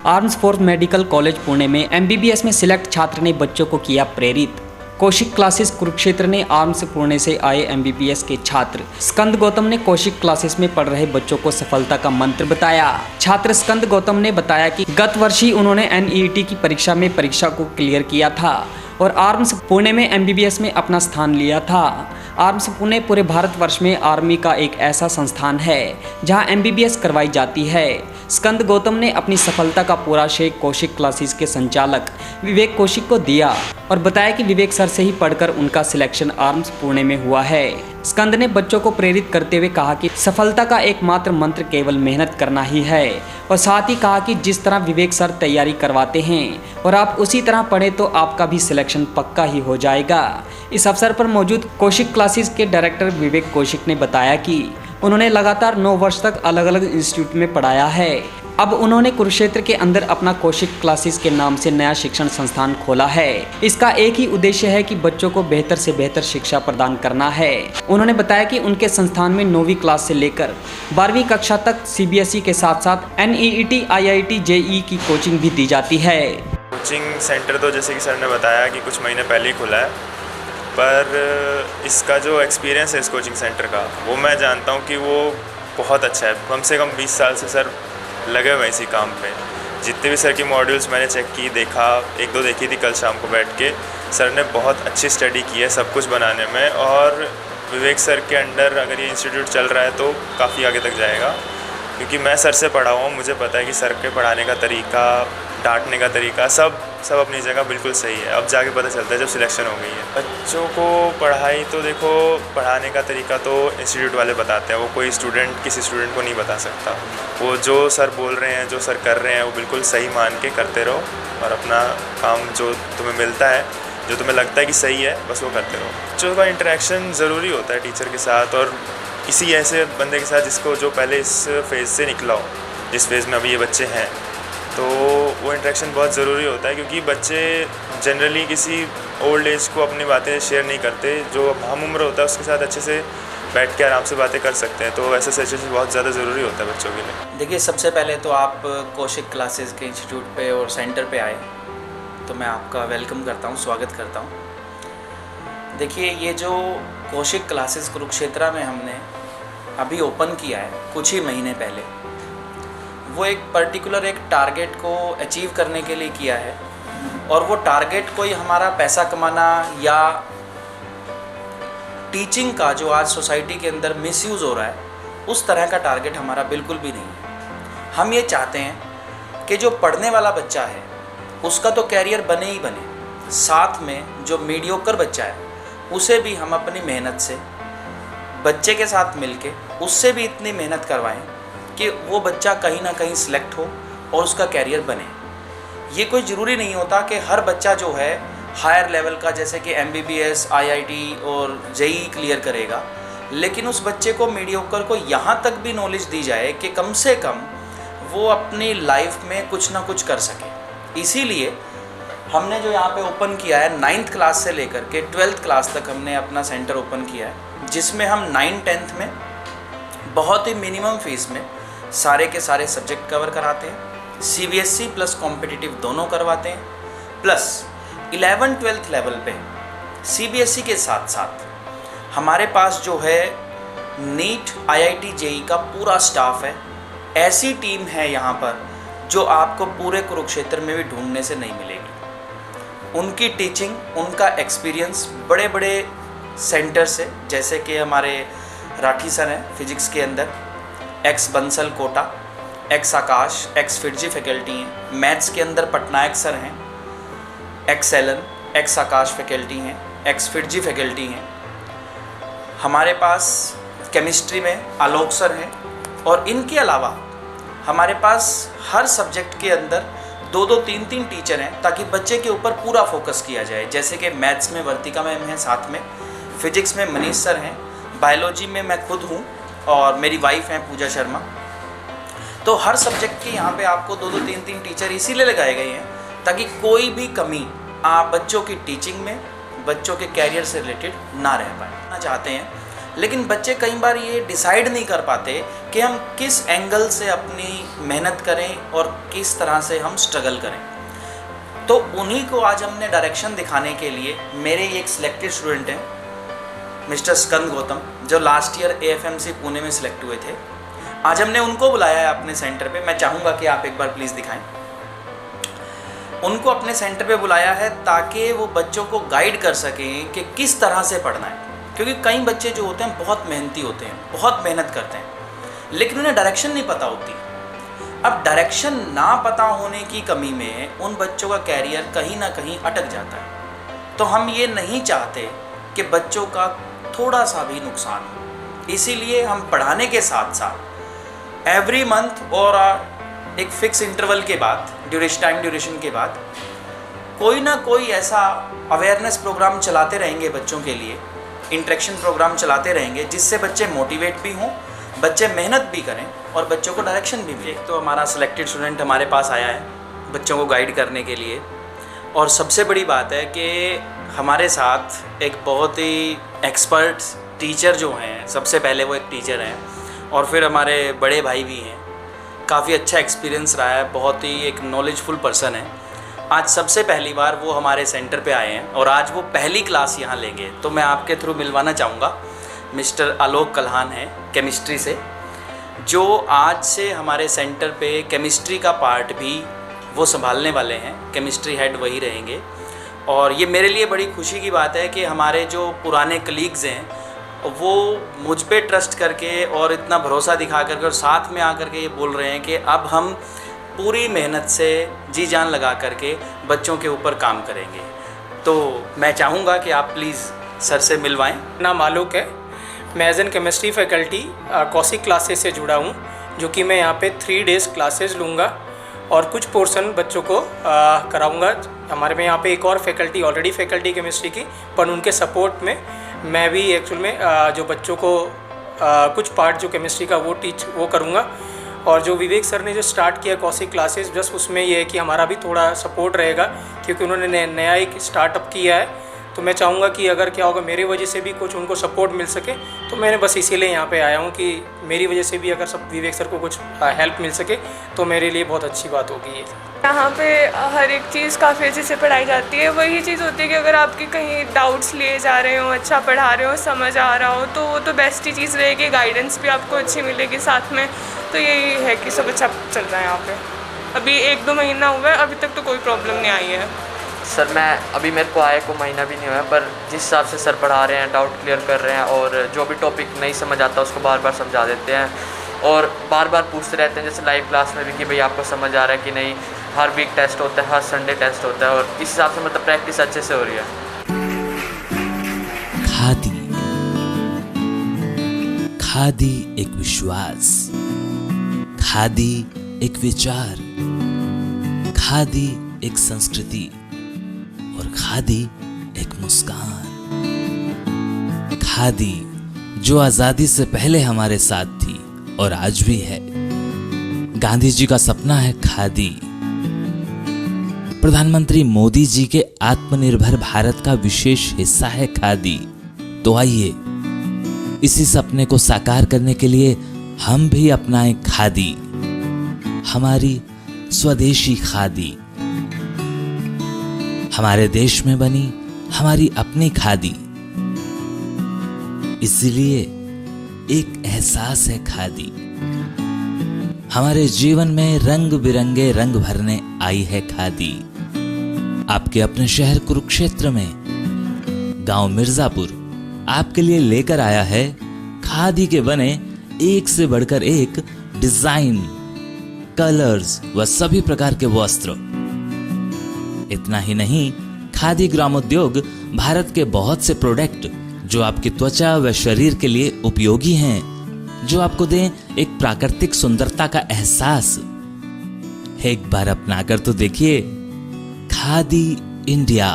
Arms force medical college Pune में MBBS में select छात्र ने बच्चों को किया प्रेरित। कौशिक क्लासेस कुरुक्षेत्र ने आर्म्स पुणे से आए एमबीबीएस के छात्र स्कंद गौतम ने कौशिक क्लासेस में पढ़ रहे बच्चों को सफलता का मंत्र बताया। छात्र स्कंद गौतम ने बताया कि गत वर्ष ही उन्होंने एनईईटी की परीक्षा को क्लियर किया था और आर्म्स पुणे में एमबीबीएस में अपना स्थान लिया था। आर्म्स पुणे पूरे भारतवर्ष में आर्मी का एक ऐसा संस्थान है जहां एमबीबीएस करवाई जाती है। स्कंद गौतम ने अपनी सफलता का पूरा श्रेय कौशिक क्लासेस के संचालक विवेक कौशिक को दिया और बताया कि विवेक सर से ही पढ़कर उनका सिलेक्शन आर्म्स पुणे में हुआ है। स्कंद ने बच्चों को प्रेरित करते हुए कहा कि सफलता का एकमात्र मंत्र केवल मेहनत करना ही है और साथ ही कहा कि जिस तरह विवेक सर तैयारी करवाते हैं और आप उसी तरह पढ़ें तो आपका भी सिलेक्शन पक्का ही हो जाएगा। इस अवसर पर मौजूद कौशिक क्लासेस के डायरेक्टर विवेक कौशिक ने बताया कि उन्होंने लगातार 9 वर्ष तक अलग अलग इंस्टीट्यूट में पढ़ाया है। अब उन्होंने कुरुक्षेत्र के अंदर अपना कौशिक क्लासेस के नाम से नया शिक्षण संस्थान खोला है। इसका एक ही उद्देश्य है कि बच्चों को बेहतर से बेहतर शिक्षा प्रदान करना है। उन्होंने बताया कि उनके संस्थान में 9वीं क्लास से लेकर 12वीं कक्षा तक सीबीएसई के साथ साथ एनईईटी, आईआईटी, जेईई की कोचिंग भी दी जाती है। कोचिंग सेंटर तो जैसे कि सर ने बताया कि कुछ महीने पहले ही खुला है, पर इसका जो एक्सपीरियंस है इस कोचिंग सेंटर का वो मैं जानता हूँ कि वो बहुत अच्छा है। कम से कम 20 साल से सर लगे हुए इसी काम पे। जितने भी सर की मॉड्यूल्स मैंने चेक की, देखा, 1-2 देखी थी कल शाम को बैठ के। सर ने बहुत अच्छी स्टडी की है सब कुछ बनाने में और विवेक सर के अंडर अगर ये इंस्टीट्यूट चल रहा है तो काफ़ी आगे तक जाएगा, क्योंकि मैं सर से पढ़ा हुआ हूँ। मुझे पता है कि सर के पढ़ाने का तरीका, डांटने का तरीका सब अपनी जगह बिल्कुल सही है। अब जाके पता चलता है जब सिलेक्शन हो गई है। बच्चों को पढ़ाई तो देखो, पढ़ाने का तरीका तो इंस्टीट्यूट वाले बताते हैं, वो कोई स्टूडेंट किसी स्टूडेंट को नहीं बता सकता। वो जो सर बोल रहे हैं, जो सर कर रहे हैं, वो बिल्कुल सही मान के करते रहो और अपना काम जो तुम्हें मिलता है, जो तुम्हें लगता है कि सही है, बस वो करते रहो। बच्चों का इंटरेक्शन ज़रूरी होता है टीचर के साथ और किसी ऐसे बंदे के साथ जिसको जो पहले इस फेज़ से निकला हो, जिस फेज़ में अभी ये बच्चे हैं, तो वो इंटरेक्शन बहुत ज़रूरी होता है, क्योंकि बच्चे जनरली किसी ओल्ड एज को अपनी बातें शेयर नहीं करते। जो हम उम्र होता है उसके साथ अच्छे से बैठ के आराम से बातें कर सकते हैं, तो ऐसे सेशन बहुत ज़्यादा ज़रूरी होता है बच्चों के लिए। देखिए, सबसे पहले तो आप कौशिक क्लासेस के इंस्टीट्यूट पे और सेंटर पे आए तो मैं आपका वेलकम करता हूँ, स्वागत करता हूँ। देखिए, ये जो कौशिक क्लासेस कुरुक्षेत्र में हमने अभी ओपन किया है कुछ ही महीने पहले, वो एक पर्टिकुलर एक टारगेट को अचीव करने के लिए किया है और वो टारगेट कोई हमारा पैसा कमाना या टीचिंग का जो आज सोसाइटी के अंदर मिसयूज़ हो रहा है उस तरह का टारगेट हमारा बिल्कुल भी नहीं है। हम ये चाहते हैं कि जो पढ़ने वाला बच्चा है उसका तो कैरियर बने ही बने, साथ में जो मीडियोकर बच्चा है उसे भी हम अपनी मेहनत से बच्चे के साथ मिलके उससे भी इतनी मेहनत करवाएं कि वो बच्चा कहीं ना कहीं सिलेक्ट हो और उसका कैरियर बने। ये कोई ज़रूरी नहीं होता कि हर बच्चा जो है हायर लेवल का जैसे कि एमबीबीएस, आईआईटी और जेईई क्लियर करेगा, लेकिन उस बच्चे को मीडियोकर को यहाँ तक भी नॉलेज दी जाए कि कम से कम वो अपनी लाइफ में कुछ ना कुछ कर सके। इसीलिए हमने जो यहाँ पे ओपन किया है 9th क्लास से लेकर के 12th क्लास तक हमने अपना सेंटर ओपन किया है, जिसमें हम 9th-10th में बहुत ही मिनिमम फीस में सारे के सारे सब्जेक्ट कवर कराते हैं। सीबीएसई प्लस कॉम्पिटिटिव दोनों करवाते हैं, प्लस 11th-12th लेवल पे सीबीएसई के साथ साथ हमारे पास जो है नीट, आईआईटी, जेईई का पूरा स्टाफ है। ऐसी टीम है यहाँ पर जो आपको पूरे कुरुक्षेत्र में भी ढूंढने से नहीं मिलेगी। उनकी टीचिंग, उनका एक्सपीरियंस बड़े बड़े सेंटर से, जैसे कि हमारे राठी सर हैं फिजिक्स के अंदर, एक्स बंसल कोटा, एक्स आकाश, एक्स फिटजी फैकल्टी हैं। मैथ्स के अंदर पटनायक सर हैं, एक्स एलन, एक्स आकाश फैकल्टी हैं, एक्स फिटजी फैकल्टी हैं। हमारे पास केमिस्ट्री में आलोक सर हैं और इनके अलावा हमारे पास हर सब्जेक्ट के अंदर 2-2, 3-3 टीचर हैं ताकि बच्चे के ऊपर पूरा फोकस किया जाए। जैसे कि मैथ्स में वर्तिका मैम हैं साथ में, फिजिक्स में मनीष सर हैं, बायोलॉजी में मैं खुद हूँ और मेरी वाइफ हैं पूजा शर्मा। तो हर सब्जेक्ट के यहाँ पे आपको 2-2, 3-3 टीचर इसीलिए लगाए गए हैं ताकि कोई भी कमी आप बच्चों की टीचिंग में, बच्चों के कैरियर से रिलेटेड ना रह पाए। चाहते हैं लेकिन बच्चे कई बार ये डिसाइड नहीं कर पाते कि हम किस एंगल से अपनी मेहनत करें और किस तरह से हम स्ट्रगल करें। तो उन्हीं को आज हमने डायरेक्शन दिखाने के लिए, मेरे एक सिलेक्टेड स्टूडेंट हैं मिस्टर स्कंद गौतम, जो लास्ट ईयर AFMC पुणे में सिलेक्ट हुए थे। आज हमने उनको बुलाया है अपने सेंटर पे। मैं चाहूँगा कि आप एक बार प्लीज़ दिखाएं। उनको अपने सेंटर पे बुलाया है ताकि वो बच्चों को गाइड कर सकें कि किस तरह से पढ़ना है, क्योंकि कई बच्चे जो होते हैं बहुत मेहनती होते हैं, बहुत मेहनत करते हैं, लेकिन उन्हें डायरेक्शन नहीं पता होती। अब डायरेक्शन ना पता होने की कमी में उन बच्चों का कैरियर कहीं ना कहीं अटक जाता है। तो हम ये नहीं चाहते कि बच्चों का थोड़ा सा भी नुकसान हो, इसीलिए हम पढ़ाने के साथ साथ एवरी मंथ और एक फिक्स इंटरवल के बाद, टाइम ड्यूरेशन के बाद कोई ना कोई ऐसा अवेयरनेस प्रोग्राम चलाते रहेंगे बच्चों के लिए, इंटरेक्शन प्रोग्राम चलाते रहेंगे, जिससे बच्चे मोटिवेट भी हों, बच्चे मेहनत भी करें और बच्चों को डायरेक्शन भी मिले। तो हमारा सिलेक्टेड स्टूडेंट हमारे पास आया है बच्चों को गाइड करने के लिए, और सबसे बड़ी बात है कि हमारे साथ एक बहुत ही एक्सपर्ट टीचर जो हैं, सबसे पहले वो एक टीचर हैं और फिर हमारे बड़े भाई भी हैं। काफ़ी अच्छा एक्सपीरियंस रहा है, बहुत ही एक नॉलेजफुल पर्सन है। आज सबसे पहली बार वो हमारे सेंटर पे आए हैं और आज वो पहली क्लास यहाँ लेंगे। तो मैं आपके थ्रू मिलवाना चाहूँगा मिस्टर आलोक कल्हान हैं केमिस्ट्री से, जो आज से हमारे सेंटर पे केमिस्ट्री का पार्ट भी वो संभालने वाले हैं। केमिस्ट्री हेड वही रहेंगे। और ये मेरे लिए बड़ी खुशी की बात है कि हमारे जो पुराने कलीग्स हैं वो मुझ पे ट्रस्ट करके और इतना भरोसा दिखा करके और साथ में आकर के ये बोल रहे हैं कि अब हम पूरी मेहनत से जी जान लगा करके बच्चों के ऊपर काम करेंगे। तो मैं चाहूँगा कि आप प्लीज़ सर से मिलवाएं। नाम आलोक है, मैं as an chemistry faculty Kaushik classes से जुड़ा हूँ, जो कि मैं यहाँ पे 3 डेज़ क्लासेस लूँगा और कुछ पोर्शन बच्चों को कराऊँगा। हमारे में यहाँ पे एक और फैकल्टी ऑलरेडी फैकल्टी केमिस्ट्री की, पर उनके सपोर्ट में मैं भी एक्चुअल में जो बच्चों को कुछ पार्ट जो केमिस्ट्री का वो करूँगा। और जो विवेक सर ने जो स्टार्ट किया कौशिक क्लासेस, जस्ट उसमें ये है कि हमारा भी थोड़ा सपोर्ट रहेगा, क्योंकि उन्होंने नया एक स्टार्टअप किया है। तो मैं चाहूँगा कि अगर क्या होगा मेरी वजह से भी कुछ उनको सपोर्ट मिल सके, तो मैंने बस इसीलिए यहाँ पे आया हूँ कि मेरी वजह से भी अगर सब विवेक सर को कुछ हेल्प मिल सके तो मेरे लिए बहुत अच्छी बात होगी। यहाँ पे हर एक चीज़ काफ़ी अच्छे से पढ़ाई जाती है। वही चीज़ होती है कि अगर आपके कहीं डाउट्स लिए जा रहे हो, अच्छा पढ़ा रहे हो, समझ आ रहा हो, तो वो तो बेस्ट ही चीज़ रहेगी। गाइडेंस भी आपको अच्छी मिलेगी साथ में। तो यही है कि सब अच्छा चल रहा है यहाँ पे। अभी 1-2 महीना हुआ है, अभी तक तो कोई प्रॉब्लम नहीं आई है। सर अभी मेरे को आए को महीना भी नहीं हुआ है, पर जिस हिसाब से सर पढ़ा रहे हैं, डाउट क्लियर कर रहे हैं और जो भी टॉपिक नहीं समझ आता उसको बार बार समझा देते हैं और बार बार पूछते रहते हैं। जैसे लाइव क्लास में भी कि भाई आपको समझ आ रहा है कि नहीं, हर वीक टेस्ट होता है, हर संडे टेस्ट होता है और इस हिसाब से मतलब प्रैक्टिस अच्छे से हो रही है। खादी एक विश्वास, खादी एक विचार, खादी एक संस्कृति और खादी एक मुस्कान। खादी जो आजादी से पहले हमारे साथ थी और आज भी है। गांधी जी का सपना है खादी। प्रधानमंत्री मोदी जी के आत्मनिर्भर भारत का विशेष हिस्सा है खादी। तो आइए इसी सपने को साकार करने के लिए हम भी अपनाएं खादी, हमारी स्वदेशी खादी, हमारे देश में बनी हमारी अपनी खादी। इसलिए एक एहसास है खादी। हमारे जीवन में रंग बिरंगे रंग भरने आई है खादी। आपके अपने शहर कुरुक्षेत्र में गांव मिर्जापुर आपके लिए लेकर आया है खादी के बने एक से बढ़कर एक डिजाइन, कलर्स व सभी प्रकार के वस्त्र। इतना ही नहीं, खादी ग्रामोद्योग भारत के बहुत से प्रोडक्ट जो आपकी त्वचा व शरीर के लिए उपयोगी हैं, जो आपको दें एक प्राकृतिक सुंदरता का एहसास। एक बार अपनाकर तो देखिए। खादी इंडिया।